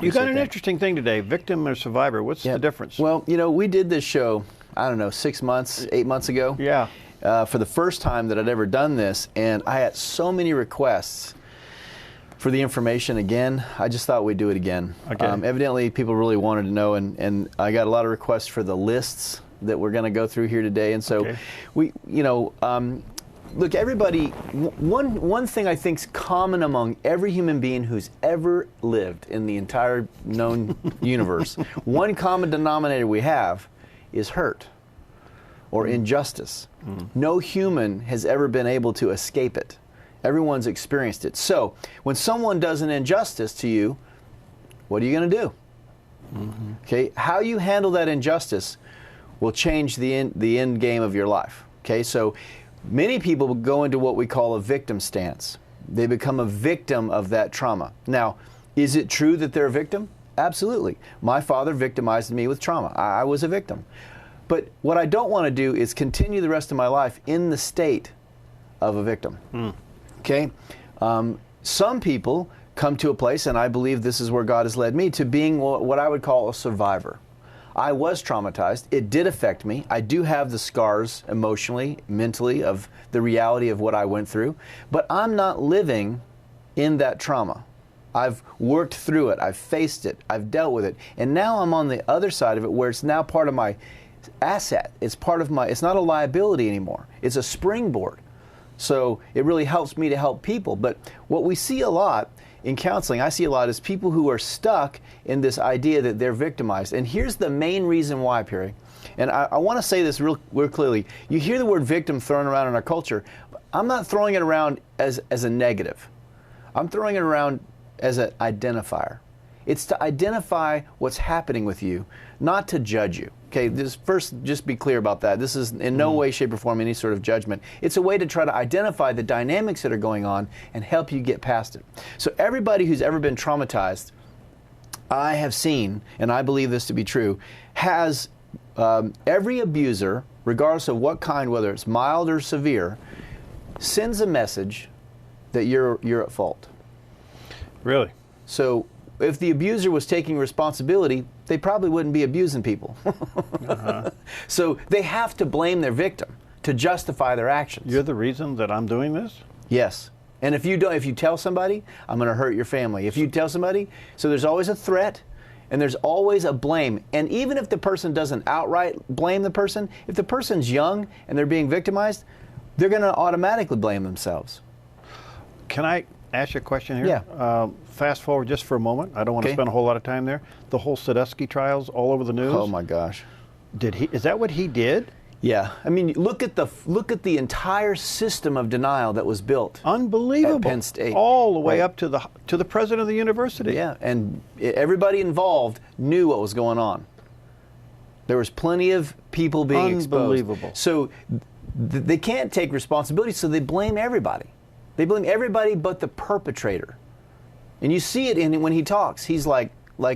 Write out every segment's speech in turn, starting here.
You got an interesting thing today, victim or survivor. What's the difference? Well, you know, we did this show, I don't know, 6 months, 8 months ago. Yeah. For the first time that I'd ever done this, and I had so many requests for the information again. I just thought we'd do it again. Okay. Evidently, people really wanted to know, and I got a lot of requests for the lists that we're going to go through here today. And so, we, you know, look, everybody. One thing I think is common among every human being who's ever lived in the entire known universe, one common denominator we have is hurt or injustice. No human has ever been able to escape it. Everyone's experienced it. So when someone does an injustice to you, what are you going to do? Okay, how you handle that injustice will change the end game of your life. Okay, so many people go into what we call a victim stance. They become a victim of that trauma. Now, is it true that they're a victim? Absolutely. My father victimized me with trauma. I was a victim. But what I don't want to do is continue the rest of my life in the state of a victim. Okay? Some people come to a place, and I believe this is where God has led me, to being what I would call a survivor. I was traumatized. It did affect me. I do have the scars emotionally, mentally, of the reality of what I went through. But I'm not living in that trauma. I've worked through it. I've faced it. I've dealt with it. And now I'm on the other side of it, where it's now part of my asset. It's part of my, it's not a liability anymore. It's a springboard. So it really helps me to help people. But what we see a lot in counseling, I see a lot, is people who are stuck in this idea that they're victimized. And here's the main reason why, Perry. And I want to say this real clearly. You hear the word victim thrown around in our culture. I'm not throwing it around as a negative. I'm throwing it around as an identifier. It's to identify what's happening with you, not to judge you. Okay, first, just be clear about that. This is in no way, shape, or form any sort of judgment. It's a way to try to identify the dynamics that are going on and help you get past it. So everybody who's ever been traumatized, I have seen, and I believe this to be true, has every abuser, regardless of what kind, whether it's mild or severe, sends a message that you're at fault. Really? So if the abuser was taking responsibility, they probably wouldn't be abusing people. So they have to blame their victim to justify their actions. You're the reason that I'm doing this? Yes. And if you tell somebody, I'm going to hurt your family. If you tell somebody, so there's always a threat and there's always a blame. And even if the person doesn't outright blame the person, if the person's young and they're being victimized, they're going to automatically blame themselves. Can I ask you a question here? Yeah. Fast forward just for a moment. I don't want to spend a whole lot of time there. The whole Sadusky trials all over the news. Oh my gosh. Is that what he did? Yeah. I mean, look at the entire system of denial that was built. Unbelievable. At Penn State. All the way up to the president of the university. Yeah, and everybody involved knew what was going on. There was plenty of people being exposed. Unbelievable. So they can't take responsibility, so they blame everybody. They blame everybody but the perpetrator. And you see it when he talks. He's like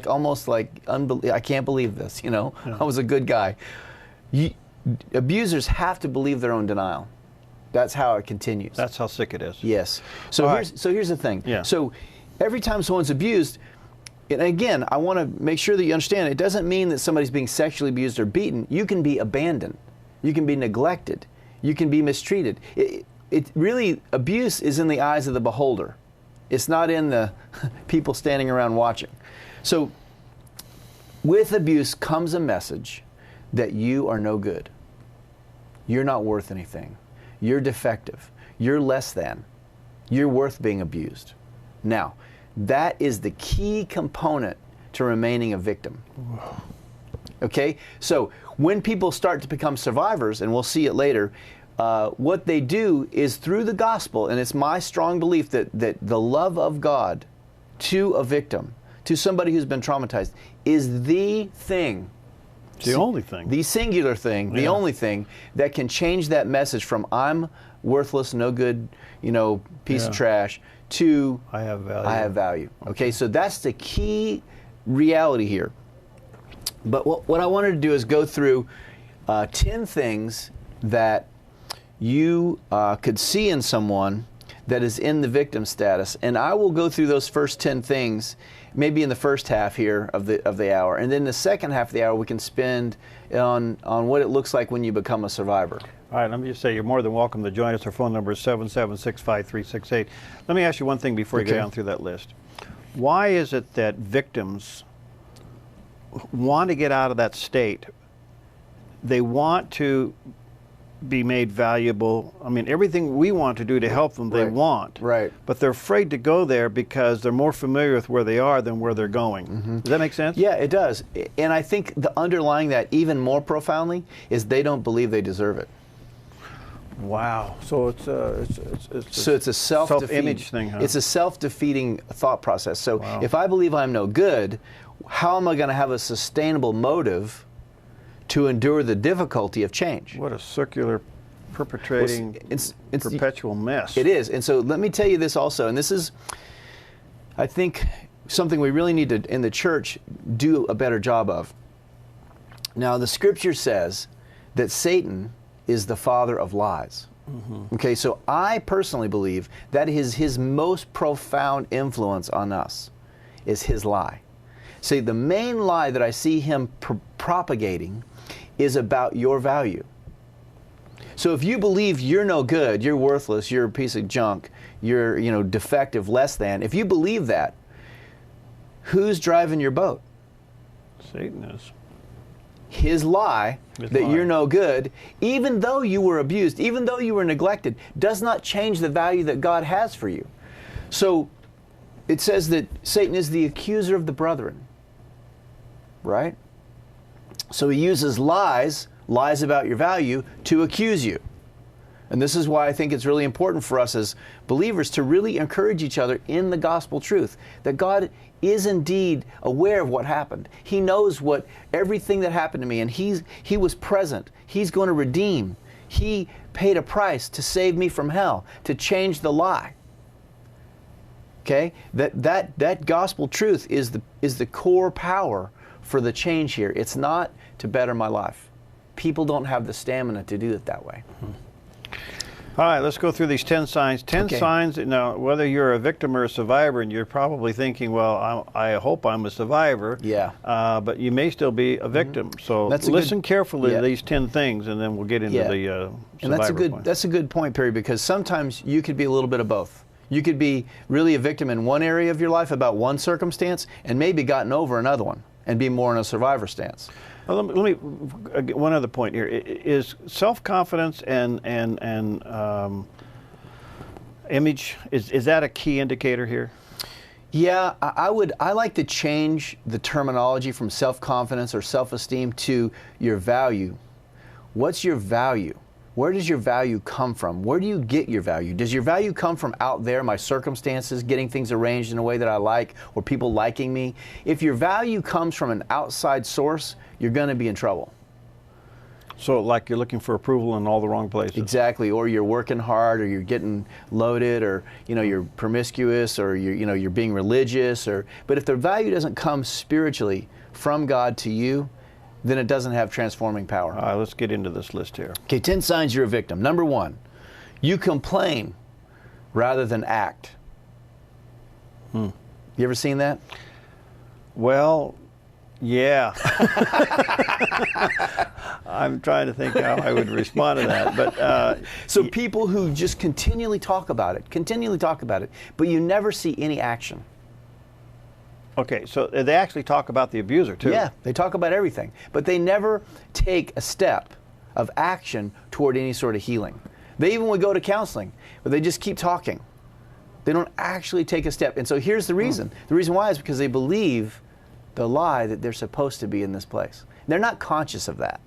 almost like, I can't believe this, you know. Yeah. I was a good guy. Abusers have to believe their own denial. That's how it continues. That's how sick it is. Yes. So here's the thing. Yeah. So every time someone's abused, and again, I want to make sure that you understand, it doesn't mean that somebody's being sexually abused or beaten. You can be abandoned. You can be neglected. You can be mistreated. It really, abuse is in the eyes of the beholder. It's not in the people standing around watching. So with abuse comes a message that you are no good. You're not worth anything. You're defective. You're less than. You're worth being abused. Now, that is the key component to remaining a victim. Okay? So when people start to become survivors, and we'll see it later, what they do is through the gospel, and it's my strong belief that the love of God to a victim, to somebody who's been traumatized, is the thing. The only thing. The singular thing, the only thing that can change that message from I'm worthless, no good, you know, piece of trash, to I have value. I have value. Okay, so that's the key reality here. But what I wanted to do is go through 10 things that you could see in someone that is in the victim status. And I will go through those first 10 things, maybe in the first half here of the hour. And then the second half of the hour we can spend on what it looks like when you become a survivor. All right, let me just say you're more than welcome to join us. Our phone number is 7765368. Let me ask you one thing before you go down through that list. Why is it that victims want to get out of that state? They want to be made valuable. I mean, everything we want to do to help them, they want. Right. But they're afraid to go there because they're more familiar with where they are than where they're going. Does that make sense? Yeah, it does. And I think the underlying that even more profoundly is they don't believe they deserve it. Wow. So it's a self-image thing, huh? It's a self-defeating thought process. So if I believe I'm no good, how am I going to have a sustainable motive to endure the difficulty of change? What a circular, perpetrating, it's perpetual mess. It is. And so let me tell you this also, and this is, I think, something we really need to, in the church, do a better job of. Now, the Scripture says that Satan is the father of lies. Okay, so I personally believe that is his most profound influence on us, is his lie. See, the main lie that I see him propagating is about your value. So if you believe you're no good, you're worthless, you're a piece of junk, you're, defective, less than, if you believe that, who's driving your boat? Satan is. His lie that you're no good, even though you were abused, even though you were neglected, does not change the value that God has for you. So it says that Satan is the accuser of the brethren, right? So he uses lies about your value to accuse you. And this is why I think it's really important for us as believers to really encourage each other in the gospel truth, that God is indeed aware of what happened. He knows everything that happened to me, and He was present. He's going to redeem. He paid a price to save me from hell, to change the lie. Okay? That gospel truth is the core power for the change here. It's not to better my life. People don't have the stamina to do it that way. All right, let's go through these 10 signs. 10 signs. Now, whether you're a victim or a survivor, and you're probably thinking, well, I hope I'm a survivor. Yeah. But you may still be a victim. So listen carefully to these 10 things, and then we'll get into the survivor point. That's a good point, Perry, because sometimes you could be a little bit of both. You could be really a victim in one area of your life about one circumstance, and maybe gotten over another one, and be more in a survivor stance. Well, let me one other point here. Is self-confidence and image, is that a key indicator here? Yeah, I like to change the terminology from self-confidence or self-esteem to your value. What's your value? Where does your value come from? Where do you get your value? Does your value come from out there, my circumstances, getting things arranged in a way that I like, or people liking me? If your value comes from an outside source, you're going to be in trouble. So like you're looking for approval in all the wrong places. Exactly, or you're working hard, or you're getting loaded, or you're promiscuous, or you're being religious, but if the value doesn't come spiritually from God to you, then it doesn't have transforming power. All right, let's get into this list here. Okay, 10 signs you're a victim. Number 1, you complain rather than act. You ever seen that? Well, yeah. I'm trying to think how I would respond to that. But so people who just continually talk about it, but you never see any action. Okay, so they actually talk about the abuser, too. Yeah, they talk about everything, but they never take a step of action toward any sort of healing. They even would go to counseling, but they just keep talking. They don't actually take a step. And so here's the reason. The reason why is because they believe the lie that they're supposed to be in this place. They're not conscious of that.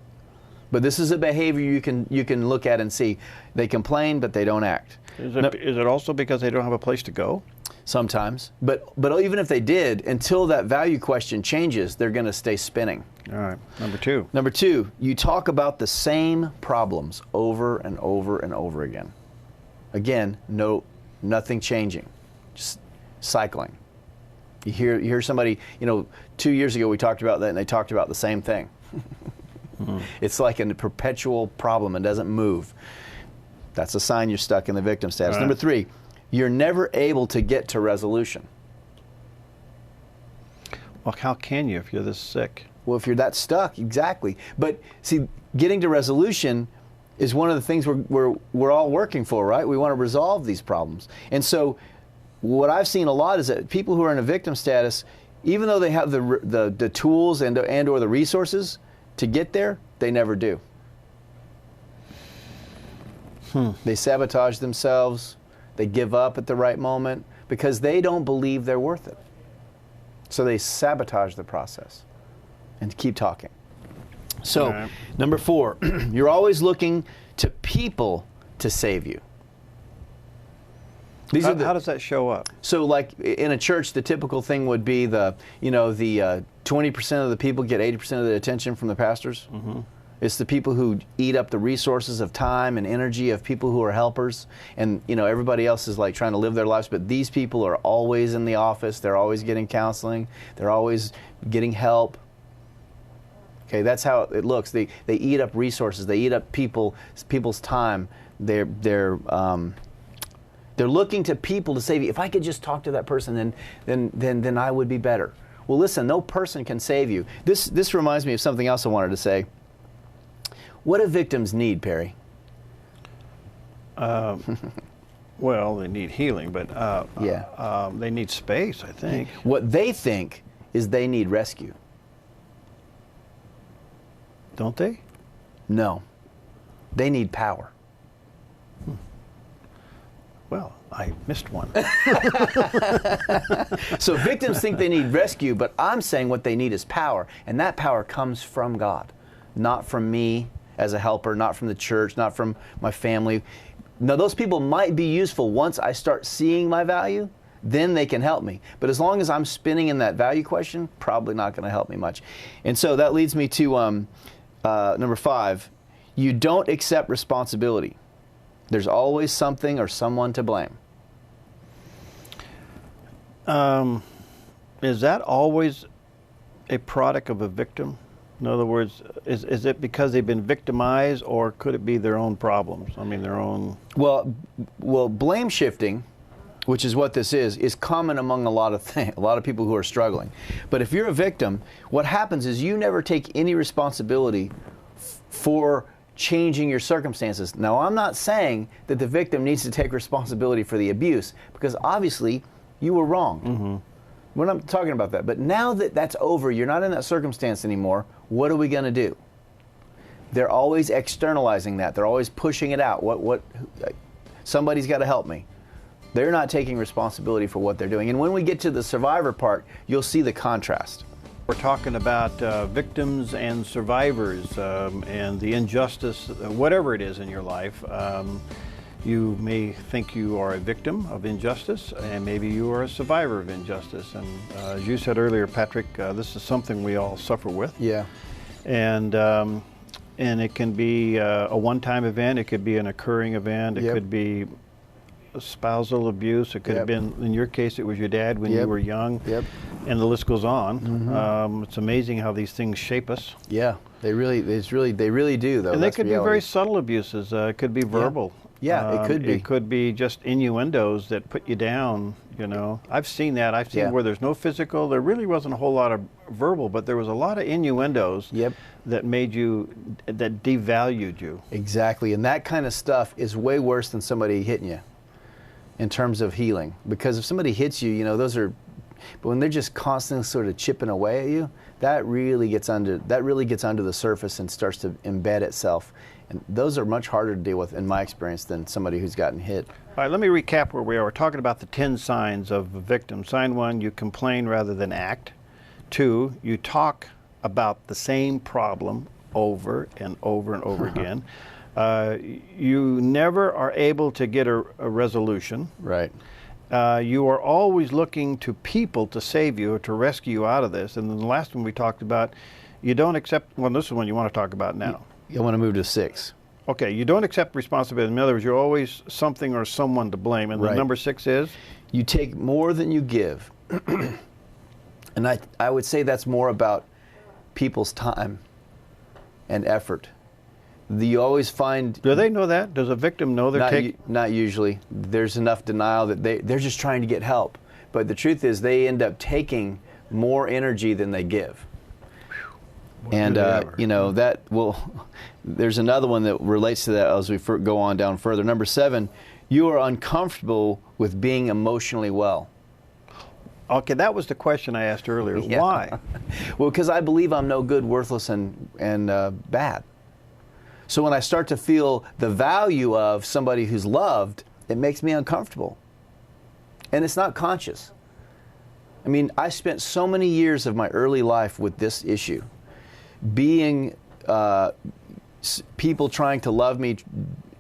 But this is a behavior you can look at and see. They complain, but they don't act. Is it also because they don't have a place to go? Sometimes, but even if they did, until that value question changes, they're going to stay spinning. All right, number 2. Number 2, you talk about the same problems over and over and over again. Again, nothing changing, just cycling. You hear somebody, 2 years ago we talked about that, and they talked about the same thing. It's like a perpetual problem and doesn't move. That's a sign you're stuck in the victim status. Right. Number 3. you're never able to get to resolution. Well, how can you if you're this sick? Well, if you're that stuck, exactly. But see, getting to resolution is one of the things we're all working for, right? We want to resolve these problems. And so what I've seen a lot is that people who are in a victim status, even though they have the tools and or the resources to get there, they never do. They sabotage themselves. They give up at the right moment because they don't believe they're worth it. So they sabotage the process and keep talking. So, right. Number 4, you're always looking to people to save you. How does that show up? So, like in a church, the typical thing would be the 20% of the people get 80% of the attention from the pastors. Mm-hmm. It's the people who eat up the resources of time and energy of people who are helpers, and everybody else is like trying to live their lives. But these people are always in the office. They're always getting counseling. They're always getting help. Okay, that's how it looks. They eat up resources. They eat up people's time. They're looking to people to save you. If I could just talk to that person, then I would be better. Well, listen, no person can save you. This reminds me of something else I wanted to say. What do victims need, Perry? Well, they need healing, but they need space, I think. What they think is they need rescue. Don't they? No. They need power. Well, I missed one. So victims think they need rescue, but I'm saying what they need is power, and that power comes from God, not from me as a helper, not from the church, not from my family. Now, those people might be useful once I start seeing my value, then they can help me. But as long as I'm spinning in that value question, probably not going to help me much. And so that leads me to number 5. You don't accept responsibility. There's always something or someone to blame. Is that always a product of a victim? In other words, is it because they've been victimized, or could it be their own problems? I mean, their own... Well, blame shifting, which is what this is common among a lot of people who are struggling. But if you're a victim, what happens is you never take any responsibility for changing your circumstances. Now, I'm not saying that the victim needs to take responsibility for the abuse, because obviously you were wrong. Mm-hmm. We're not talking about that. But now that that's over, you're not in that circumstance anymore, what are we going to do? They're always externalizing that. They're always pushing it out. Somebody's got to help me. They're not taking responsibility for what they're doing. And when we get to the survivor part, you'll see the contrast. We're talking about victims and survivors and the injustice, whatever it is in your life. You may think you are a victim of injustice, and maybe you are a survivor of injustice. And as you said earlier, Patrick, this is something we all suffer with. Yeah. And it can be a one-time event. It could be an occurring event. It could be spousal abuse. It could have been, in your case, it was your dad when you were young. Yep. And the list goes on. Mm-hmm. It's amazing how these things shape us. Yeah, they really do, though. And they could be very subtle abuses. It could be verbal. Yeah, it could be. It could be just innuendos that put you down, I've seen that. I've seen where there's no physical. There really wasn't a whole lot of verbal, but there was a lot of innuendos that made you, that devalued you. Exactly, and that kind of stuff is way worse than somebody hitting you in terms of healing. Because if somebody hits you, those are, but when they're just constantly sort of chipping away at you, that really gets under the surface and starts to embed itself. And those are much harder to deal with, in my experience, than somebody who's gotten hit. All right, let me recap where we are. We're talking about the 10 signs of a victim. Sign 1, you complain rather than act. 2, you talk about the same problem over and over and over again. You never are able to get a resolution. Right. You are always looking to people to save you or to rescue you out of this. And then the last one we talked about, you don't accept, well, this is one you want to talk about now. I want to move to 6. Okay, you don't accept responsibility. In other words, you're always something or someone to blame. And the number 6 is? You take more than you give. And I would say that's more about people's time and effort. you always find... Do they know that? Does a victim know they're taking... Not usually. There's enough denial that they're just trying to get help. But the truth is they end up taking more energy than they give. And, you know, that will... There's another one that relates to that as we go on down further. Number 7, you are uncomfortable with being emotionally well. Okay, that was the question I asked earlier. Yeah. Why? Well, because I believe I'm no good, worthless, and bad. So when I start to feel the value of somebody who's loved, it makes me uncomfortable. And it's not conscious. I mean, I spent so many years of my early life with this issue. Being people trying to love me,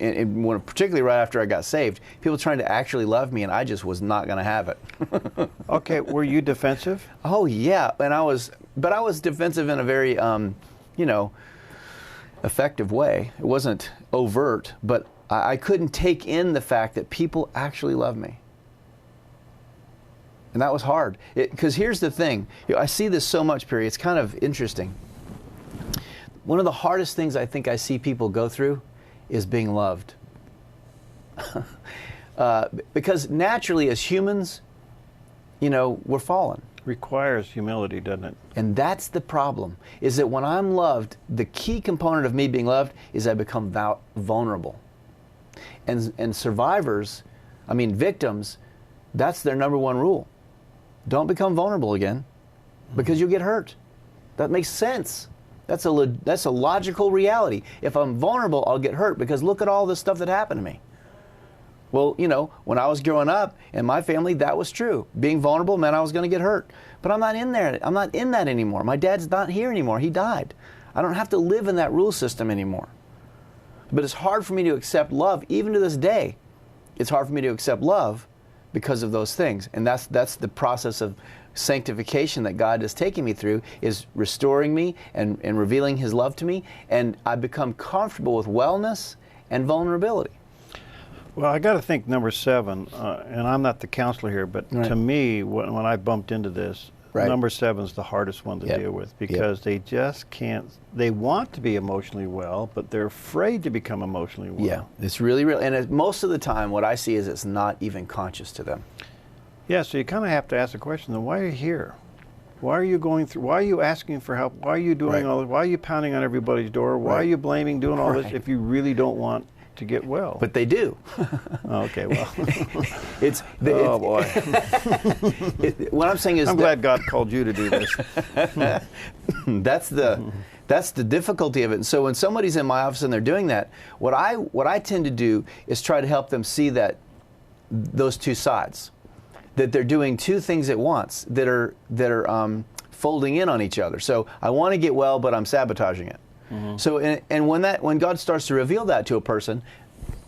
and particularly right after I got saved, people trying to actually love me, and I just was not going to have it. Okay, were you defensive? Oh yeah, and I was defensive in a very, you know, effective way. It wasn't overt, but I couldn't take in the fact that people actually love me. And that was hard. Because here's the thing. You know, I see this so much, Perry. It's kind of interesting. One of the hardest things I think I see people go through is being loved. Because naturally, as humans, you know, we're fallen. Requires humility, doesn't it? And that's the problem, is that when I'm loved, the key component of me being loved is I become vulnerable. And survivors, I mean victims, that's their number one rule. Don't become vulnerable again, because you'll get hurt. That makes sense. That's a logical reality. If I'm vulnerable, I'll get hurt, because look at all the stuff that happened to me. Well, you know, when I was growing up in my family, that was true. Being vulnerable meant I was going to get hurt. But I'm not in there. I'm not in that anymore. My dad's not here anymore. He died. I don't have to live in that rule system anymore. But it's hard for me to accept love, even to this day. It's hard for me to accept love because of those things. And that's the process of sanctification that God is taking me through, is restoring me and revealing His love to me. And I become comfortable with wellness and vulnerability. Well, I got to think number 7, and I'm not the counselor here, but to me, when I bumped into this, number 7 is the hardest one to deal with, because they just can't, they want to be emotionally well, but they're afraid to become emotionally well. Yeah, it's really real. And most of the time, what I see is it's not even conscious to them. Yeah, so you kind of have to ask the question, then why are you here? Why are you going through, why are you asking for help? Why are you doing all this? Why are you pounding on everybody's door? Why are you blaming, doing all this if you really don't want to get well? But they do. Okay, well. Oh boy. What I'm saying is, I'm glad God called you to do this. That's the difficulty of it. And so when somebody's in my office and they're doing that, what I tend to do is try to help them see that those two sides, that they're doing two things at once that are folding in on each other. So I want to get well, but I'm sabotaging it. Mm-hmm. So, and when God starts to reveal that to a person,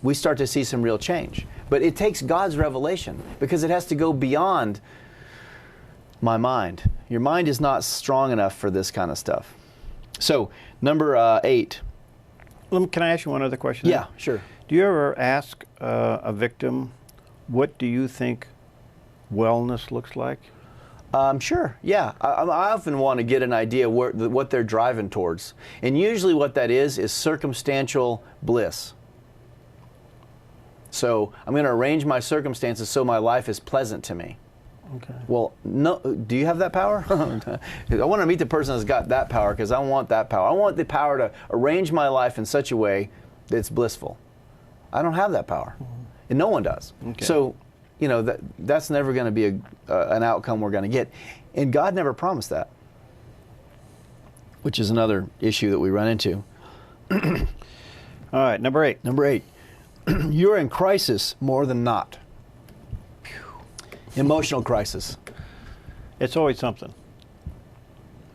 we start to see some real change. But it takes God's revelation, because it has to go beyond my mind. Your mind is not strong enough for this kind of stuff. So, number 8. Can I ask you one other question? Yeah, sure. Do you ever ask a victim, what do you think wellness looks like? Sure, yeah. I often want to get an idea what they're driving towards. And usually what that is circumstantial bliss. So I'm going to arrange my circumstances so my life is pleasant to me. Okay. Well, no. Do you have that power? I want to meet the person that's got that power, because I want that power. I want the power to arrange my life in such a way that it's blissful. I don't have that power. Mm-hmm. And no one does. Okay. So, you know, that's never going to be an outcome we're going to get. And God never promised that, which is another issue that we run into. All right, number 8. Number 8. You're in crisis more than not. Emotional crisis. It's always something.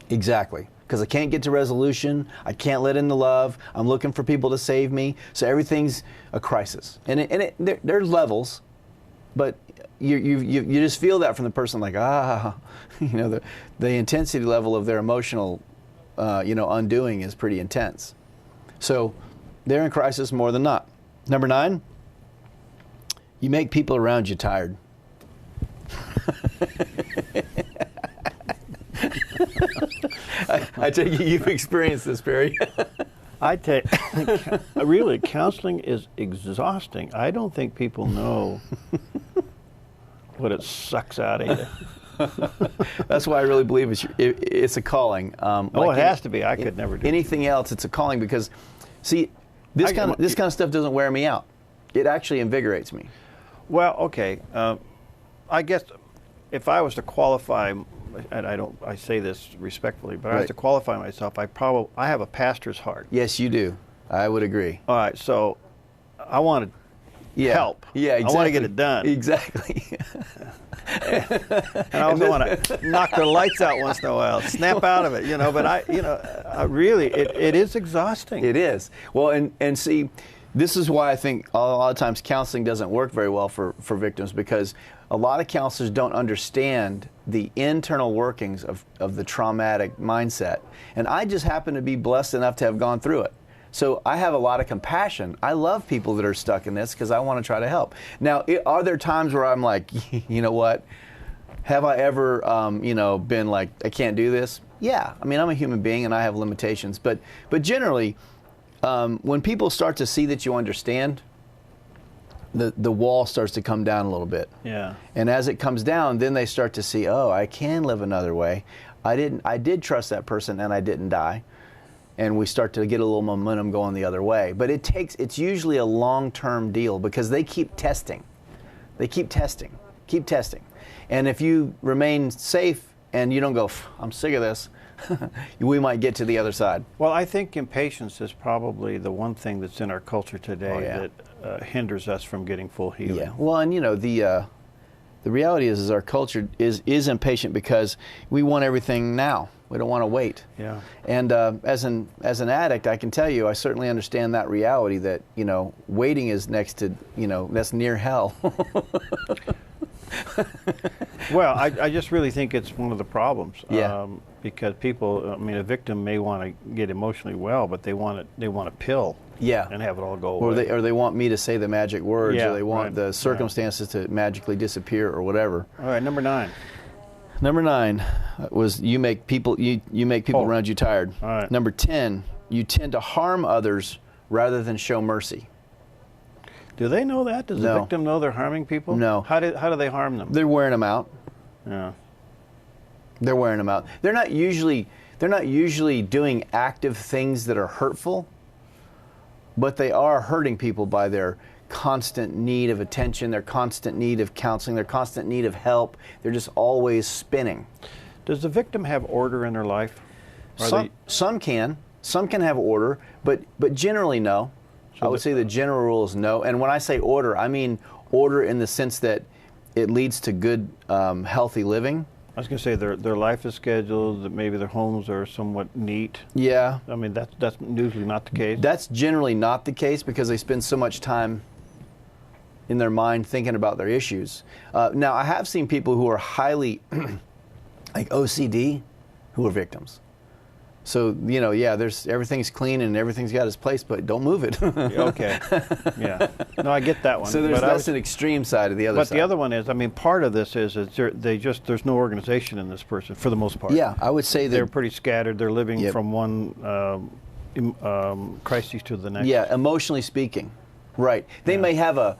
Exactly. Because I can't get to resolution. I can't let in the love. I'm looking for people to save me. So everything's a crisis. And there's levels. But you just feel that from the person, like, you know, the intensity level of their emotional, undoing is pretty intense. So they're in crisis more than not. Number 9, you make people around you tired. I take it you've experienced this, Perry. I tell you, really, counseling is exhausting. I don't think people know what it sucks out of you. That's why I really believe it's a calling. It has to be. I could never do anything else. It's a calling because, see, this kind of stuff doesn't wear me out. It actually invigorates me. Well, okay. I guess if I was to qualify, and I say this respectfully, but I was to qualify myself, I have a pastor's heart. Yes, you do. I would agree. All right, so I want to help. Yeah, exactly. I want to get it done. Exactly. And I also want to knock their lights out once in a while, snap out of it, But I really, it is exhausting. It is. Well, and see, this is why I think a lot of times counseling doesn't work very well for victims, because a lot of counselors don't understand the internal workings of the traumatic mindset. And I just happen to be blessed enough to have gone through it. So I have a lot of compassion. I love people that are stuck in this because I want to try to help. Now, are there times where I'm like, you know what? Have I ever, been like, I can't do this? Yeah. I mean, I'm a human being and I have limitations. But generally, when people start to see that you understand, the wall starts to come down a little bit. Yeah. And as it comes down, then they start to see, oh, I can live another way. I did trust that person and I didn't die. And we start to get a little momentum going the other way. But it's usually a long-term deal because they keep testing. They keep testing. And if you remain safe and you don't go, I'm sick of this, we might get to the other side. Well, I think impatience is probably the one thing that's in our culture today that hinders us from getting full healing. Yeah. Well, and the reality is our culture is impatient because we want everything now. We don't want to wait. Yeah. And as an addict, I can tell you, I certainly understand that reality that waiting is next to that's near hell. Well, I just really think it's one of the problems. Yeah. Because people, a victim may want to get emotionally well, but they want a pill. Yeah. And have it all go away. Or they want me to say the magic words, or they want the circumstances to magically disappear, or whatever. All right, number 9. Number 9 was you make people around you tired. All right. Number 10, you tend to harm others rather than show mercy. Do they know that? Does the victim know they're harming people? No. How do they harm them? They're wearing them out. Yeah. They're wearing them out. They're not usually doing active things that are hurtful, but they are hurting people by their constant need of attention, their constant need of counseling, their constant need of help. They're just always spinning. Does the victim have order in their life? Some can have order, but generally no. So I would say the general rule is no. And when I say order, I mean order in the sense that it leads to good, healthy living. I was going to say their life is scheduled, that maybe their homes are somewhat neat. Yeah. I mean, that's usually not the case. That's generally not the case because they spend so much time in their mind thinking about their issues. Now, I have seen people who are highly, like OCD, who are victims. So, there's everything's clean and everything's got its place, but don't move it. Okay. Yeah. No, I get that one. So that's an extreme side of the other side. But the other one is, part of this is there's no organization in this person for the most part. Yeah, I would say they're pretty scattered. They're living from one crisis to the next. Yeah, emotionally speaking. Right. They may have a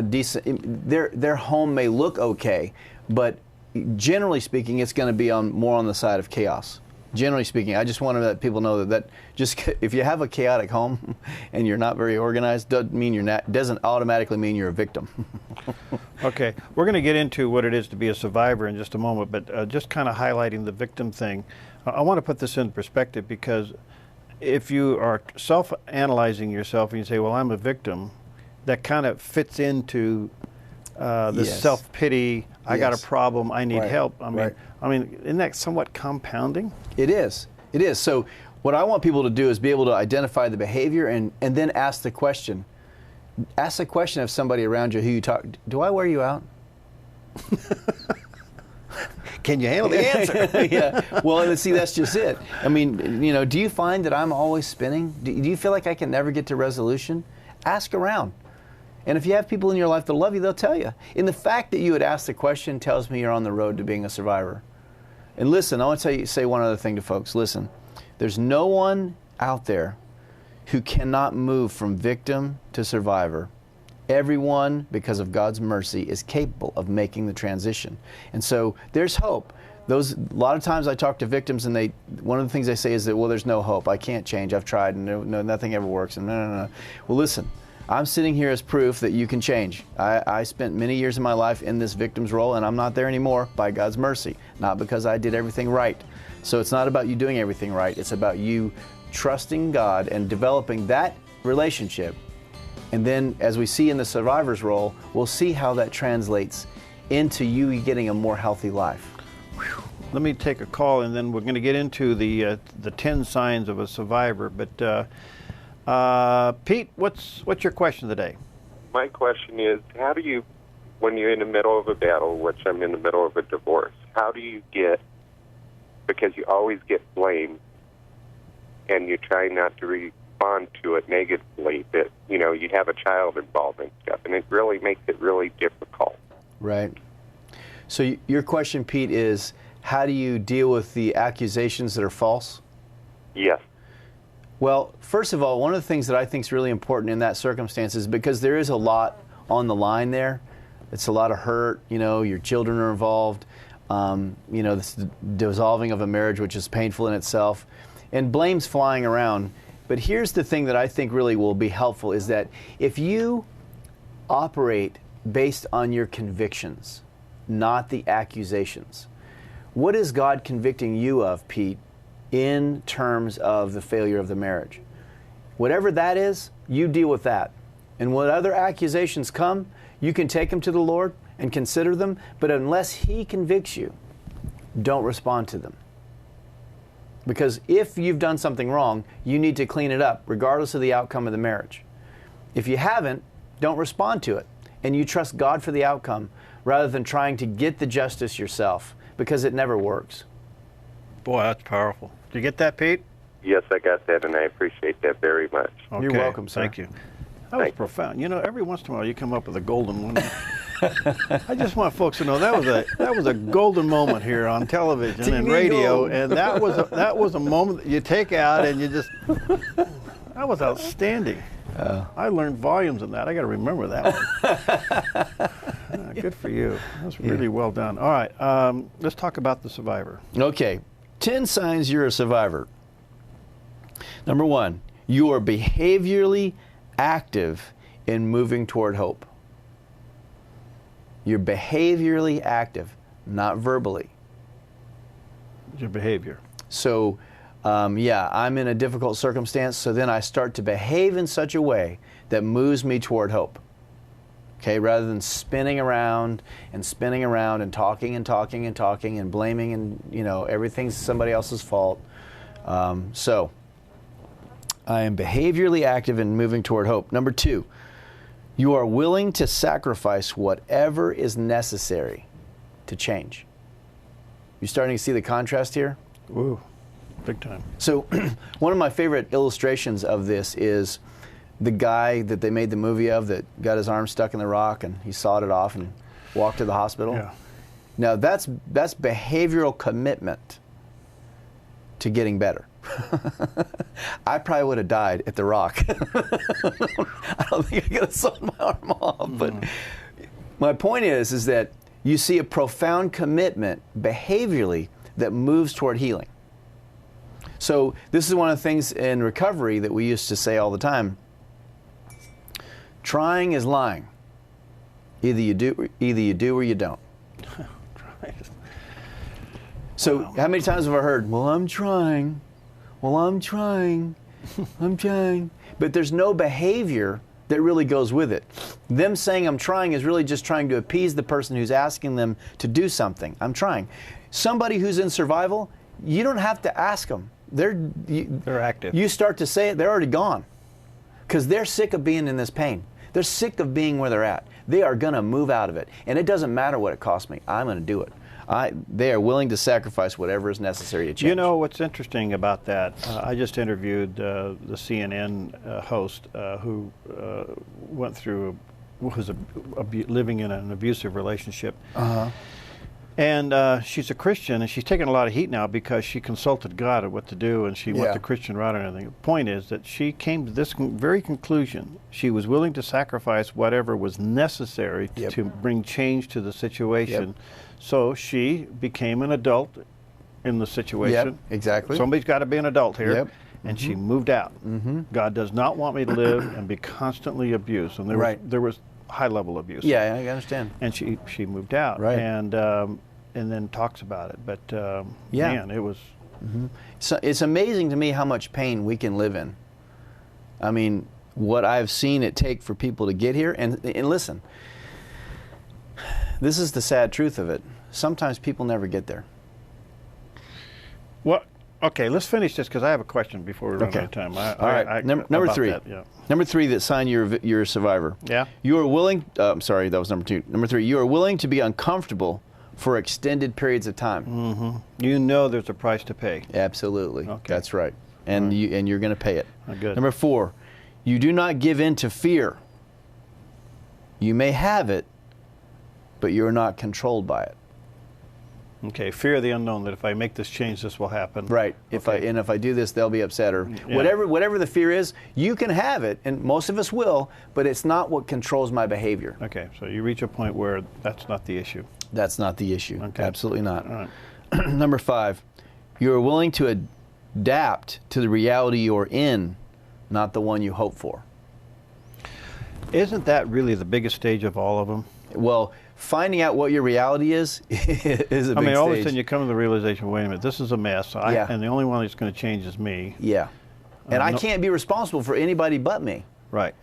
decent, their home may look okay, but generally speaking, it's going to be more on the side of chaos. Generally speaking, I just want to let people know that just if you have a chaotic home and you're not very organized, doesn't automatically mean you're a victim. Okay, we're going to get into what it is to be a survivor in just a moment, but just kind of highlighting the victim thing. I want to put this in perspective because if you are self-analyzing yourself and you say, well, I'm a victim, that kind of fits into this self-pity, I got a problem, I need help. I mean, isn't that somewhat compounding? It is. So what I want people to do is be able to identify the behavior and then ask the question. Ask the question of somebody around you who you talk, do I wear you out? Can you handle the answer? Yeah. Well, see, that's just it. I mean, do you find that I'm always spinning? Do you feel like I can never get to resolution? Ask around. And if you have people in your life that love you, they'll tell you. And the fact that you would ask the question tells me you're on the road to being a survivor. And listen, I want to say one other thing to folks. Listen, there's no one out there who cannot move from victim to survivor. Everyone, because of God's mercy, is capable of making the transition. And so there's hope. A lot of times I talk to victims, and one of the things they say is that, well, there's no hope. I can't change. I've tried, and no, nothing ever works. And no. Well, listen, I'm sitting here as proof that you can change. I spent many years of my life in this victim's role, and I'm not there anymore by God's mercy, not because I did everything right. So it's not about you doing everything right. It's about you trusting God and developing that relationship. And then, as we see in the survivor's role, we'll see how that translates into you getting a more healthy life. Let me take a call, and then we're going to get into the 10 signs of a survivor. But Pete, what's your question today? My question is, how do you, when you're in the middle of a battle, which I'm in the middle of a divorce, how do you get, because you always get blamed, and you try not to respond to it negatively, that, you know, you have a child involved and stuff, and it really makes it really difficult. Right. So your question, Pete, is how do you deal with the accusations that are false? Yes. Well, first of all, one of the things that I think is really important in that circumstance is because there is a lot on the line there. It's a lot of hurt. You know, your children are involved. You know, this dissolving of a marriage, which is painful in itself. And blame's flying around. But here's the thing that I think really will be helpful is that if you operate based on your convictions, not the accusations, what is God convicting you of, Pete, in terms of the failure of the marriage? Whatever that is, you deal with that. And when other accusations come, you can take them to the Lord and consider them, but unless He convicts you, don't respond to them. Because if you've done something wrong, you need to clean it up, regardless of the outcome of the marriage. If you haven't, don't respond to it. And you trust God for the outcome, rather than trying to get the justice yourself, because it never works. Boy, that's powerful. Did you get that, Pete? Yes, I got that, and I appreciate that very much. Okay. You're welcome, sir. Thank you. That was profound. You know, every once in a while you come up with a golden one. I just want folks to know that was a golden moment here on television and radio, and that was a moment that you take out and you just, that was outstanding. I learned volumes in that. I got to remember that one. Good for you. That's really well done. All right, let's talk about the survivor. Okay, 10 signs you're a survivor. Number 1, you are behaviorally active in moving toward hope. You're behaviorally active, not verbally. Your behavior. So, yeah, I'm in a difficult circumstance, so then I start to behave in such a way that moves me toward hope. Okay, rather than spinning around and talking and blaming and, you know, everything's somebody else's fault. So, I am behaviorally active in moving toward hope. Number 2, you are willing to sacrifice whatever is necessary to change. You starting to see the contrast here? Ooh, big time. So one of my favorite illustrations of this is the guy that they made the movie of that got his arm stuck in the rock and he sawed it off and walked to the hospital. Yeah. Now that's behavioral commitment to getting better. I probably would have died at the rock. I don't think I could have sawed my arm off. But my point is that you see a profound commitment behaviorally that moves toward healing. So this is one of the things in recovery that we used to say all the time. Trying is lying. Either you do or you don't. So how many times have I heard, well, I'm trying. Well, I'm trying. I'm trying. But there's no behavior that really goes with it. Them saying I'm trying is really just trying to appease the person who's asking them to do something. I'm trying. Somebody who's in survival, you don't have to ask them. They're active. You start to say it, they're already gone. Because they're sick of being in this pain. They're sick of being where they're at. They are going to move out of it. And it doesn't matter what it costs me. I'm going to do it. They are willing to sacrifice whatever is necessary to change. You know what's interesting about that? I just interviewed the CNN host who went through, was living in an abusive relationship. And she's a Christian, and she's taking a lot of heat now because she consulted God on what to do, and she went the Christian route and everything. The point is that she came to this very conclusion. She was willing to sacrifice whatever was necessary to bring change to the situation. So she became an adult in the situation. Exactly. Somebody's got to be an adult here. And she moved out. God does not want me to live and be constantly abused. And there was high-level abuse. Yeah, I understand. And she moved out. Right. And then talks about it. But man, it was. So it's amazing to me how much pain we can live in. I mean, what I've seen it take for people to get here. And listen, this is the sad truth of it. Sometimes people never get there. Well, okay, let's finish this because I have a question before we run out of time. All right. Number three. Number three, that sign you're a survivor. Yeah. You are willing. I'm sorry, that was number two. Number three, you are willing to be uncomfortable for extended periods of time. You know there's a price to pay. Absolutely. Okay. That's right. And you're going to pay it. Good. Number four, you do not give in to fear. You may have it, but you are not controlled by it. Okay, fear of the unknown, that if I make this change, this will happen. Right. If I do this, they'll be upset, or whatever the fear is, you can have it, and most of us will, but it's not what controls my behavior. Okay, so you reach a point where that's not the issue. That's not the issue. Okay. Absolutely not. All right. Number five, you are willing to adapt to the reality you're in, not the one you hope for. Isn't that really the biggest stage of all of them? Well, finding out what your reality is a big stage. I mean, all of a sudden you come to the realization, wait a minute, this is a mess, and the only one that's going to change is me. Yeah. And I can't be responsible for anybody but me. Right.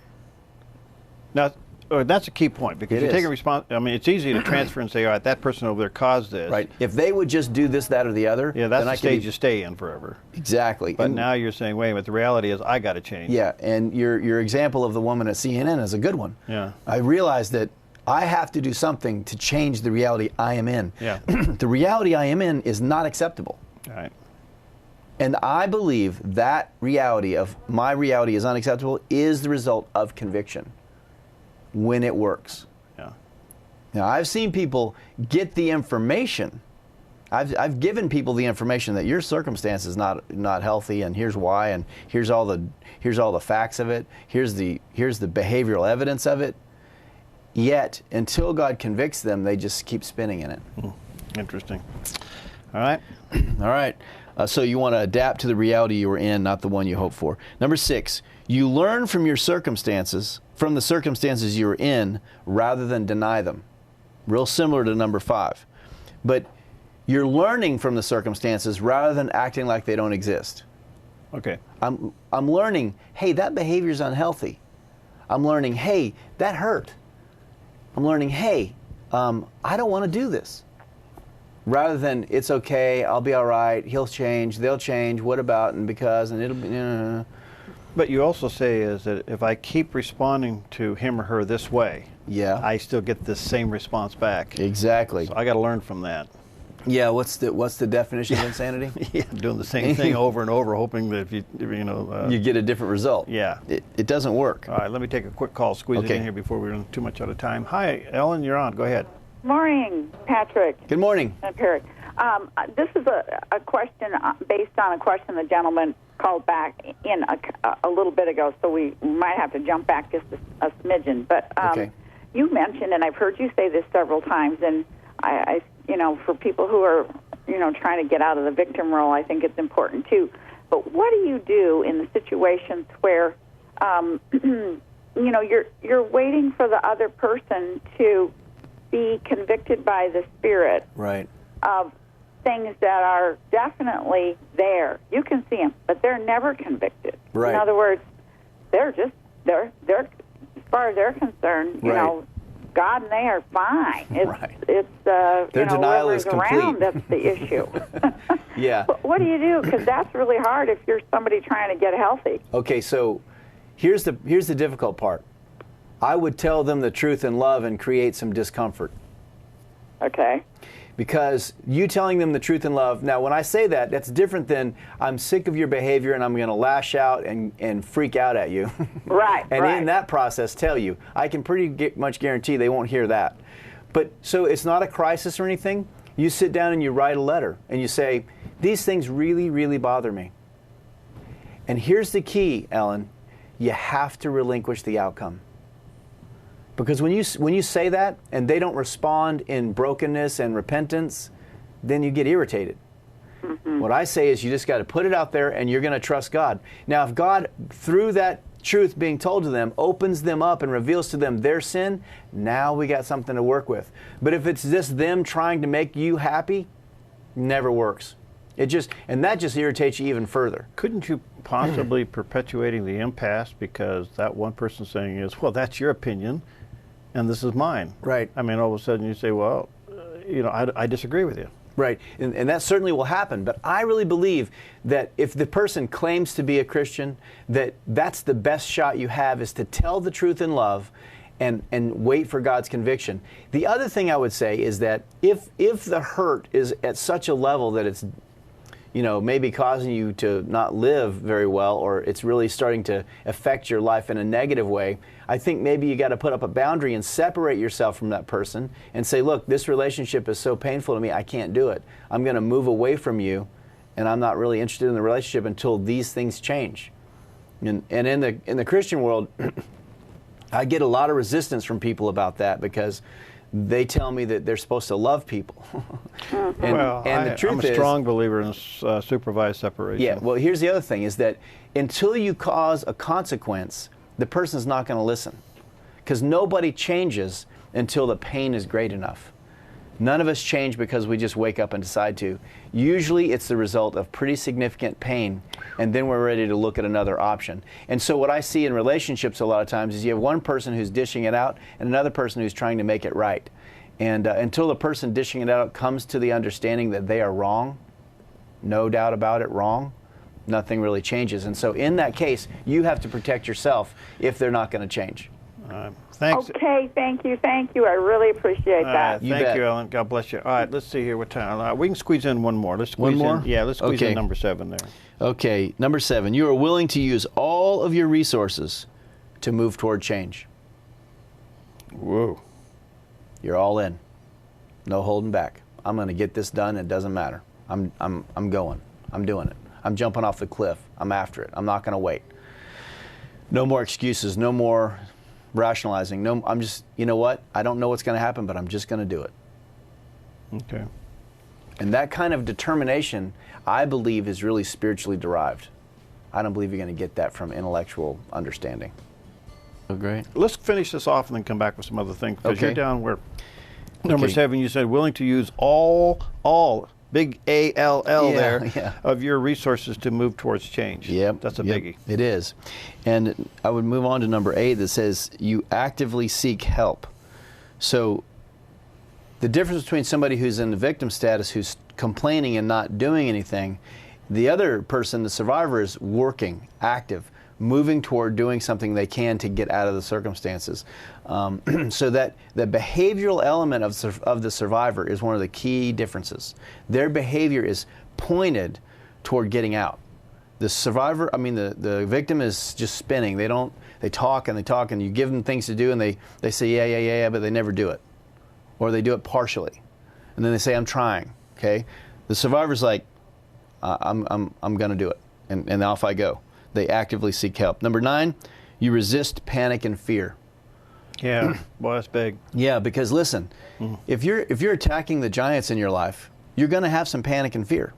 Now, that's a key point, because you're taking responsibility. I mean, it's easy to transfer and say, all right, that person over there caused this. Right. If they would just do this, that, or the other. Yeah, that's the stage you stay in forever. Exactly. But now you're saying, wait a minute, the reality is I got to change. Yeah, and your example of the woman at CNN is a good one. Yeah. I realized that I have to do something to change the reality I am in. Yeah. The reality I am in is not acceptable. All right. And I believe that reality of my reality is unacceptable is the result of conviction when it works. Yeah. Now, I've seen people get the information. I've given people the information that your circumstance is not healthy, and here's why, and here's all the facts of it. Here's the behavioral evidence of it. Yet, until God convicts them, they just keep spinning in it. Interesting. All right. All right. So you want to adapt to the reality you are in, not the one you hope for. Number six, you learn from the circumstances you are in, rather than deny them. Real similar to number five. But you're learning from the circumstances rather than acting like they don't exist. Okay. I'm learning, hey, that behavior is unhealthy. I'm learning, hey, that hurt. I'm learning, hey, I don't want to do this. Rather than, it's okay, I'll be all right, he'll change, they'll change, what about, and because, and it'll be, But you also say is that if I keep responding to him or her this way, I still get this same response back. Exactly. So I got to learn from that. Yeah, what's the definition of insanity? Doing the same thing over and over, hoping that if you get a different result. Yeah. It doesn't work. All right, let me take a quick call, squeeze it in here before we run too much out of time. Hi, Ellen, you're on. Go ahead. Morning, Patrick. Good morning. And Patrick. This is a question based on a question the gentleman called back in a little bit ago, so we might have to jump back just a smidgen. But you mentioned, and I've heard you say this several times, and I for people who are, trying to get out of the victim role, I think it's important too. But what do you do in the situations where, you're waiting for the other person to be convicted by the Spirit of things that are definitely there. You can see them, but they're never convicted. Right. In other words, they're as far as they're concerned, God and they are fine. It's their denial is complete. Around, that's the issue. Yeah. But what do you do? Because that's really hard if you're somebody trying to get healthy. Okay, so here's the difficult part. I would tell them the truth in love and create some discomfort. Okay. Because you telling them the truth in love, now when I say that, that's different than I'm sick of your behavior and I'm going to lash out and freak out at you. Right. And in that process tell you. I can pretty much guarantee they won't hear that. But so it's not a crisis or anything. You sit down and you write a letter and you say, these things really, really bother me. And here's the key, Ellen. You have to relinquish the outcome. Because when you say that and they don't respond in brokenness and repentance, then you get irritated. Mm-hmm. What I say is you just got to put it out there and you're going to trust God. Now, if God, through that truth being told to them, opens them up and reveals to them their sin, now we got something to work with. But if it's just them trying to make you happy, never works. And that just irritates you even further. Couldn't you possibly perpetuating the impasse because that one person saying is, well, that's your opinion and this is mine. Right. I mean, all of a sudden you say, well, I disagree with you. Right, and that certainly will happen, but I really believe that if the person claims to be a Christian, that's the best shot you have is to tell the truth in love and wait for God's conviction. The other thing I would say is that if the hurt is at such a level that it's maybe causing you to not live very well, or it's really starting to affect your life in a negative way, I think maybe you got to put up a boundary and separate yourself from that person and say, look, this relationship is so painful to me, I can't do it. I'm going to move away from you, and I'm not really interested in the relationship until these things change. And in the Christian world, I get a lot of resistance from people about that because they tell me that they're supposed to love people. The truth I'm a strong believer in supervised separation. Yeah, well, here's the other thing, is that until you cause a consequence, the person's not going to listen. Because nobody changes until the pain is great enough. None of us change because we just wake up and decide to. Usually it's the result of pretty significant pain, and then we're ready to look at another option. And so what I see in relationships a lot of times is you have one person who's dishing it out and another person who's trying to make it right. And until the person dishing it out comes to the understanding that they are wrong, no doubt about it, wrong, nothing really changes. And so in that case, you have to protect yourself if they're not going to change. Thanks. Okay, thank you. I really appreciate that. Thank you, Ellen. God bless you. All right, let's see here what time. We can squeeze in one more. Let's squeeze one more? Let's squeeze in number 7 there. Okay, number 7. You are willing to use all of your resources to move toward change. Whoa. You're all in. No holding back. I'm going to get this done. It doesn't matter. I'm going. I'm doing it. I'm jumping off the cliff. I'm after it. I'm not going to wait. No more excuses. No more rationalizing. No, I'm just, you know what? I don't know what's going to happen, but I'm just going to do it. Okay. And that kind of determination, I believe, is really spiritually derived. I don't believe you're going to get that from intellectual understanding. Oh, great. Let's finish this off and then come back with some other things. Because you're down where number 7, you said willing to use all, big A-L-L of your resources to move towards change. Yep. That's a biggie. It is. And I would move on to number 8 that says you actively seek help. So the difference between somebody who's in the victim status, who's complaining and not doing anything, the other person, the survivor, is working, active, moving toward doing something they can to get out of the circumstances. So that the behavioral element of the survivor is one of the key differences. Their behavior is pointed toward getting out. The survivor, the victim is just spinning. They talk and you give them things to do and they say yeah, but they never do it. Or they do it partially. And then they say, I'm trying, okay? The survivor's like, I'm going to do it. And off I go. They actively seek help. Number 9, you resist panic and fear. Yeah, boy, that's big. Yeah, because listen, if you're attacking the giants in your life, you're going to have some panic and fear.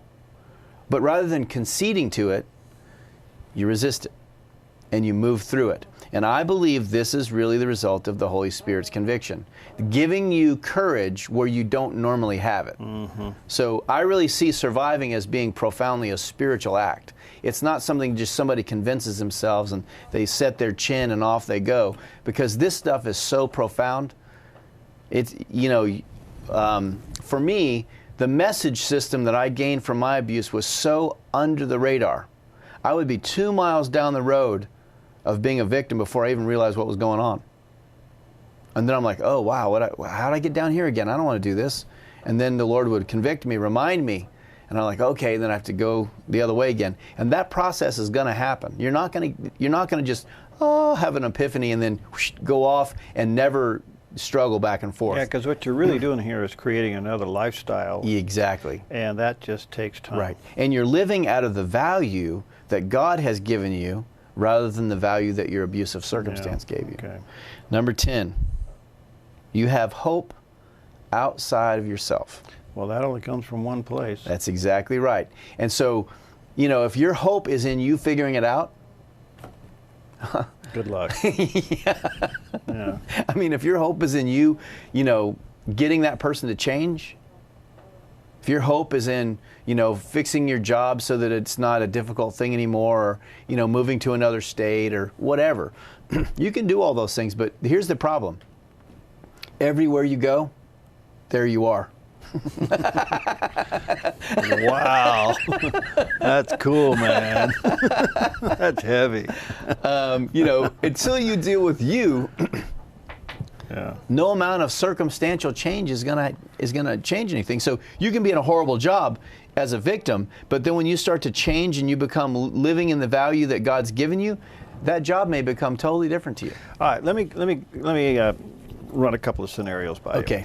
But rather than conceding to it, you resist it and you move through it. And I believe this is really the result of the Holy Spirit's conviction, giving you courage where you don't normally have it. Mm-hmm. So I really see surviving as being profoundly a spiritual act. It's not something just somebody convinces themselves and they set their chin and off they go, because this stuff is so profound. It's, for me, the message system that I gained from my abuse was so under the radar. I would be 2 miles down the road of being a victim before I even realized what was going on. And then I'm like, oh, wow, how did I get down here again? I don't want to do this. And then the Lord would convict me, remind me. And I'm like, okay, then I have to go the other way again. And that process is going to happen. You're not going to just have an epiphany and then whoosh, go off and never struggle back and forth. Yeah, because what you're really doing here is creating another lifestyle. Exactly. And that just takes time. Right. And you're living out of the value that God has given you rather than the value that your abusive circumstance gave you. Okay. Number 10, you have hope outside of yourself. Well, that only comes from one place. That's exactly right. And so, you know, if your hope is in you figuring it out, good luck. Yeah. I mean, if your hope is in you, you know, getting that person to change, if your hope is in, you know, fixing your job so that it's not a difficult thing anymore, or, you know, moving to another state or whatever, you can do all those things. But here's the problem. Everywhere you go, there you are. Wow. That's cool, man. That's heavy. You know, until you deal with you, no amount of circumstantial change is gonna change anything. So you can be in a horrible job as a victim, but then when you start to change and you become living in the value that God's given you, that job may become totally different to you. All right, let me run a couple of scenarios by you. Okay.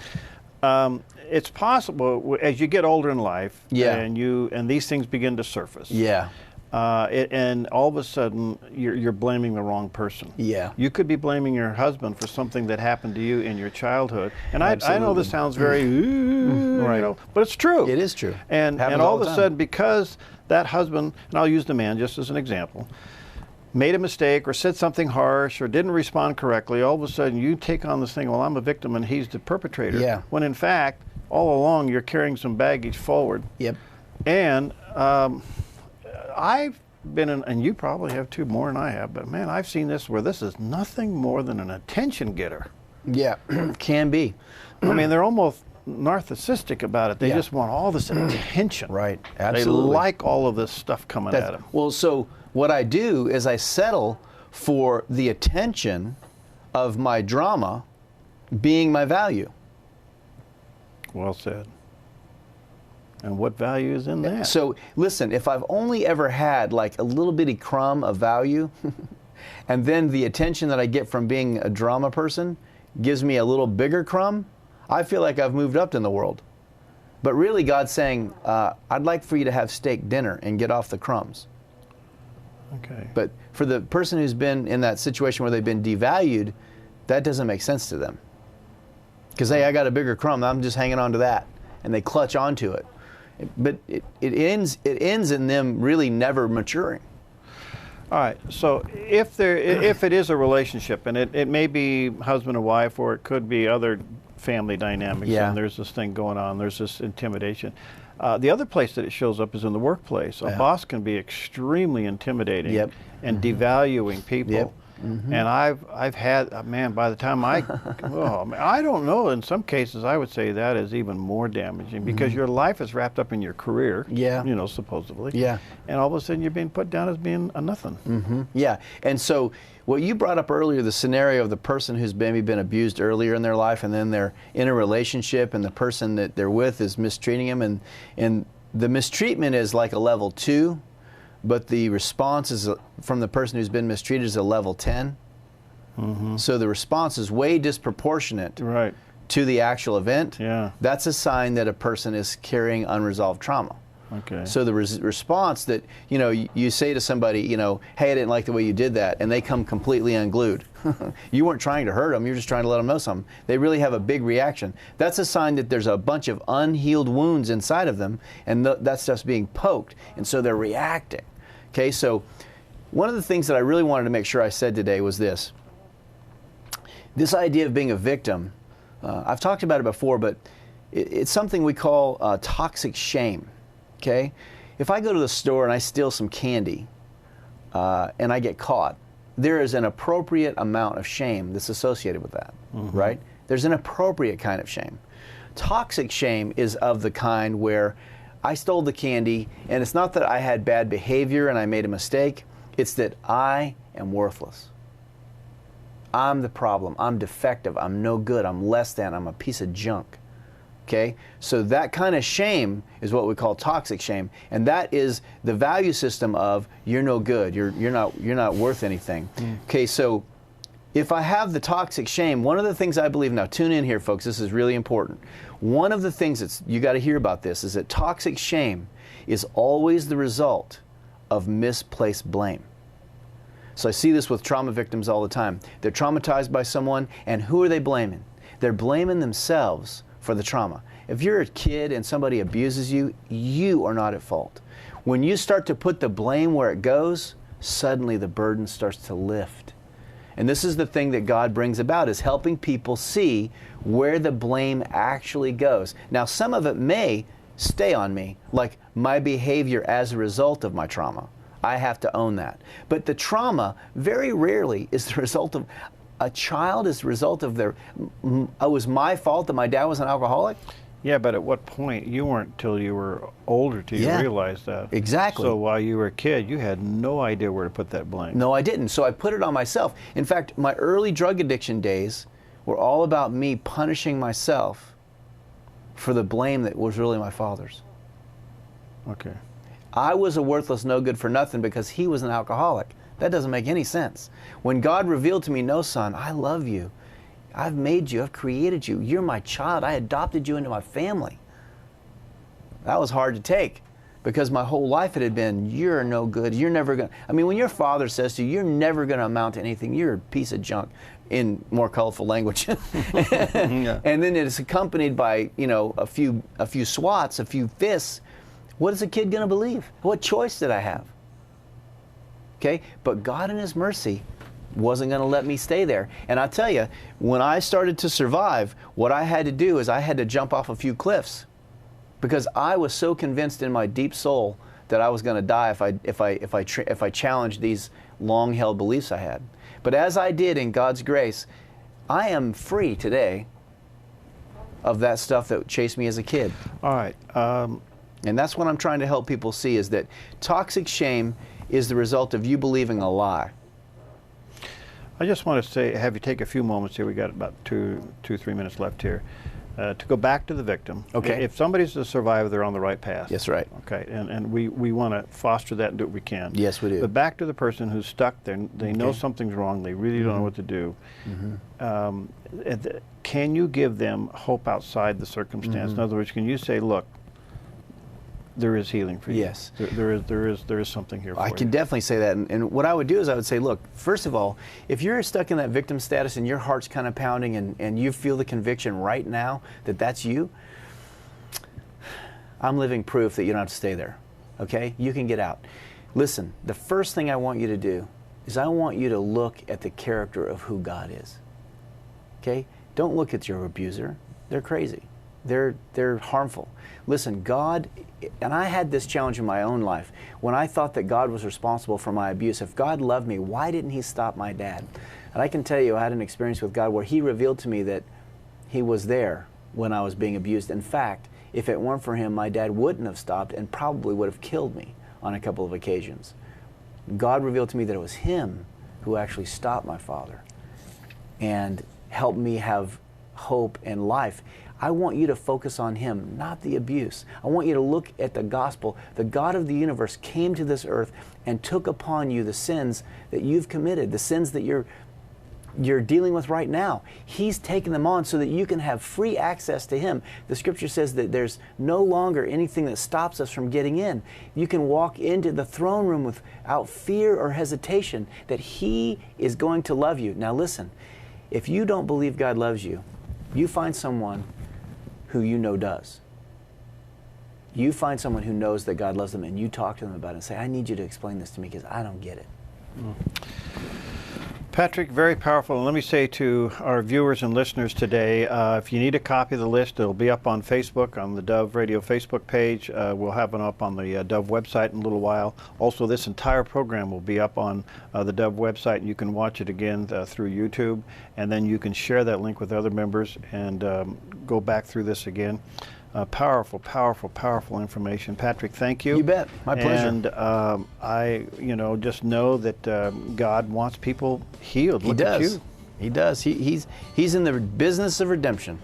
It's possible as you get older in life, Yeah. and these things begin to surface. Yeah. And all of a sudden, you're blaming the wrong person. Yeah. You could be blaming your husband for something that happened to you in your childhood. And I know this sounds very, Right. you know, but it's true. It is true. And Happens all all of the a time. sudden, because that husband, and I'll use the man just as an example, made a mistake or said something harsh or didn't respond correctly, all of a sudden you take on this thing, well, I'm a victim and he's the perpetrator. Yeah. When in fact, all along you're carrying some baggage forward. Yep. And I've been in, and you probably have too, more than I have, but man, I've seen this where this is nothing more than an attention getter. Yeah. Can be. I mean, they're almost narcissistic about it. They Yeah. just want all this attention. Right. Absolutely. They like all of this stuff coming at them. Well, so what I do is I settle for the attention of my drama being my value. Well said. And what value is in that? So listen, if I've only ever had like a little bitty crumb of value, and then the attention that I get from being a drama person gives me a little bigger crumb, I feel like I've moved up in the world. But really God's saying, I'd like for you to have steak dinner and get off the crumbs. Okay. But for the person who's been in that situation where they've been devalued, that doesn't make sense to them. Because, hey, I got a bigger crumb, I'm just hanging on to that. And they clutch onto it. But it ends in them really never maturing. All right. So if it is a relationship, and it may be husband and wife, or it could be other family dynamics, Yeah. and there's this thing going on, there's this intimidation. The other place that it shows up is in the workplace. A boss can be extremely intimidating Yep. and devaluing people. Yep. And I've had, man, by the time I don't know, in some cases I would say that is even more damaging because your life is wrapped up in your career, Yeah. you know, supposedly. Yeah. And all of a sudden you're being put down as being a nothing. Yeah, and so what you brought up earlier, the scenario of the person who's maybe been abused earlier in their life, and then they're in a relationship, and the person that they're with is mistreating them, and the mistreatment is like a level 2, but the response is from the person who's been mistreated is a level 10. So the response is way disproportionate Right. to the actual event. Yeah. That's a sign that a person is carrying unresolved trauma. Okay. So the response that, you know, you say to somebody, you know, hey, I didn't like the way you did that, and they come completely unglued. You weren't trying to hurt them, you're just trying to let them know something. They really have a big reaction. That's a sign that there's a bunch of unhealed wounds inside of them, and that stuff's being poked, and so they're reacting. Okay, so one of the things that I really wanted to make sure I said today was this. This idea of being a victim, I've talked about it before, but it's something we call toxic shame. Okay, if I go to the store and I steal some candy and I get caught, there is an appropriate amount of shame that's associated with that, right? There's an appropriate kind of shame. Toxic shame is of the kind where I stole the candy, and it's not that I had bad behavior and I made a mistake, it's that I am worthless. I'm the problem, I'm defective, I'm no good, I'm less than, I'm a piece of junk. Okay, so that kind of shame is what we call toxic shame, and that is the value system of you're no good, you're not worth anything. Okay, so if I have the toxic shame, one of the things I believe, now tune in here folks, this is really important. One of the things that's, you got to hear about this, is that toxic shame is always the result of misplaced blame. So I see this with trauma victims all the time. They're traumatized by someone, and who are they blaming? They're blaming themselves for the trauma. If you're a kid and somebody abuses you, you are not at fault. When you start to put the blame where it goes, suddenly the burden starts to lift. And this is the thing that God brings about, is helping people see where the blame actually goes. Now, some of it may stay on me, like my behavior as a result of my trauma. I have to own that. But the trauma very rarely is the result of a child, is the result of their, it was my fault that my dad was an alcoholic. Yeah, but at what point? You weren't till you were older till you realized that. Exactly. So while you were a kid, you had no idea where to put that blame. No, I didn't. So I put it on myself. In fact, my early drug addiction days were all about me punishing myself for the blame that was really my father's. Okay. I was a worthless, no good for nothing because he was an alcoholic. That doesn't make any sense. When God revealed to me, no, son, I love you. I've made you, I've created you. You're my child. I adopted you into my family. That was hard to take because my whole life it had been, you're no good. You're never going to, I mean, when your father says to you, you're never going to amount to anything. You're a piece of junk, in more colorful language. Yeah. And then it's accompanied by, you know, a few swats, a few fists. What is a kid going to believe? What choice did I have? Okay, but God in His mercy wasn't going to let me stay there. And I tell you, when I started to survive, what I had to do is I had to jump off a few cliffs because I was so convinced in my deep soul that I was going to die if I challenged these long-held beliefs I had. But as I did in God's grace, I am free today of that stuff that chased me as a kid. All right. And that's what I'm trying to help people see, is that toxic shame is the result of you believing a lie. I just want to say, have you take a few moments here. We got about 3 minutes left here. To go back to the victim. Okay. If somebody's a survivor, they're on the right path. That's right. Okay. And we want to foster that and do what we can. Yes, we do. But back to the person who's stuck there. They know something's wrong. They really don't know what to do. Can you give them hope outside the circumstance? In other words, can you say, look, there is healing for you. Yes. There is something here for you. I can definitely say that. And what I would do is I would say, look, first of all, if you're stuck in that victim status and your heart's kind of pounding and you feel the conviction right now that that's you, I'm living proof that you don't have to stay there. Okay? You can get out. Listen, the first thing I want you to do is I want you to look at the character of who God is. Okay? Don't look at your abuser. They're crazy. They're harmful. Listen, God, and I had this challenge in my own life, when I thought that God was responsible for my abuse. If God loved me, why didn't He stop my dad? And I can tell you, I had an experience with God where He revealed to me that He was there when I was being abused. In fact, if it weren't for Him, my dad wouldn't have stopped and probably would have killed me on a couple of occasions. God revealed to me that it was Him who actually stopped my father and helped me have hope and life. I want you to focus on Him, not the abuse. I want you to look at the gospel. The God of the universe came to this earth and took upon you the sins that you've committed, the sins that you're dealing with right now. He's taken them on so that you can have free access to Him. The Scripture says that there's no longer anything that stops us from getting in. You can walk into the throne room without fear or hesitation that He is going to love you. Now listen, if you don't believe God loves you, you find someone who you know does. You find someone who knows that God loves them and you talk to them about it and say, I need you to explain this to me because I don't get it. Patrick, very powerful. And let me say to our viewers and listeners today, if you need a copy of the list, it'll be up on Facebook, on the Dove Radio Facebook page. We'll have it up on the Dove website in a little while. Also, this entire program will be up on the Dove website, and you can watch it again through YouTube. And then you can share that link with other members and go back through this again. Powerful, powerful, powerful information. Patrick, thank you. You bet. My pleasure. And I, just know that God wants people healed. He does. He does. He's in the business of redemption.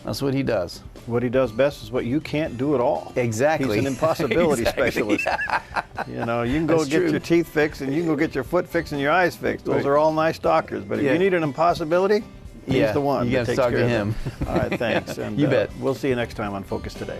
That's what He does. what he does best is what you can't do at all. Exactly. He's an impossibility specialist. You know, you can go That's get true. your teeth fixed, and you can go get your foot fixed and your eyes fixed. Those Right. are all nice doctors. But if Yeah. you need an impossibility, he's Yeah, the one you that gotta takes talk care to of them. him. All right, thanks. And, You bet. We'll see you next time on Focus Today.